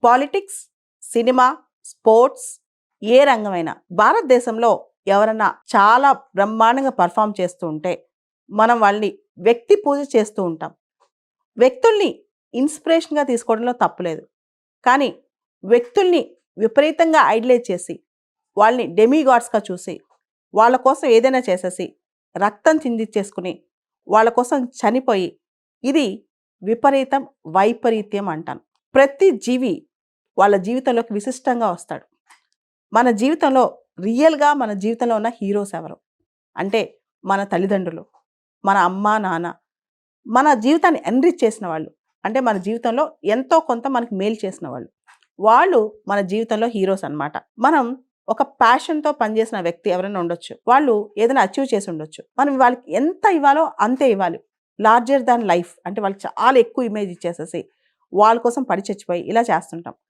Politics, cinema, sports ఏ రంగమైనా భారతదేశంలో ఎవరన్నా చాలా బ్రహ్మాండంగా పర్ఫామ్ చేస్తూ ఉంటే మనం వాళ్ళని వ్యక్తి పూజ చేస్తూ ఉంటాం. వ్యక్తుల్ని ఇన్స్పిరేషన్‌గా తీసుకోవడంలో తప్పులేదు. కానీ వ్యక్తుల్ని విపరీతంగా ఐడలైజ్ చేసి, వాళ్ళని డెమిగాడ్స్‌గా చూసి, వాళ్ళ కోసం ఏదైనా చేసేసి, రక్తం చిందిచ్చేసుకుని, వాళ్ళ కోసం చనిపోయి, ఇది విపరీతం, వైపరీత్యం అంటాను. ప్రతి జీవి వాళ్ళ జీవితంలోకి విశిష్టంగా వస్తాడు. మన జీవితంలో రియల్‌గా మన జీవితంలో ఉన్న హీరోస్ ఎవరు? అంటే మన తల్లిదండ్రులు, మన అమ్మ, నాన్న. మన జీవితాన్ని ఎన్రిచ్ చేసిన వాళ్ళు. అంటే మన జీవితంలో ఎంతో కొంత మనకు మేలు చేసిన వాళ్ళు. వాళ్ళు మన జీవితంలో హీరోస్ అన్నమాట. మనం ఒక ప్యాషన్‌తో పనిచేసిన వ్యక్తి ఎవరైనా ఉండొచ్చు. వాళ్ళు ఏదైనా అచీవ్ చేసి ఉండొచ్చు. మనం వాళ్ళకి ఎంత ఇవ్వాలో అంతే ఇవ్వాలి. లార్జర్ థాన్ లైఫ్ అంటే వాళ్ళకి చాలా ఎక్కువ ఇమేజ్ ఇచ్చేసేసి వాళ్ళ కోసం పడి చచ్చిపోయి ఇలా చేస్తుంటాం.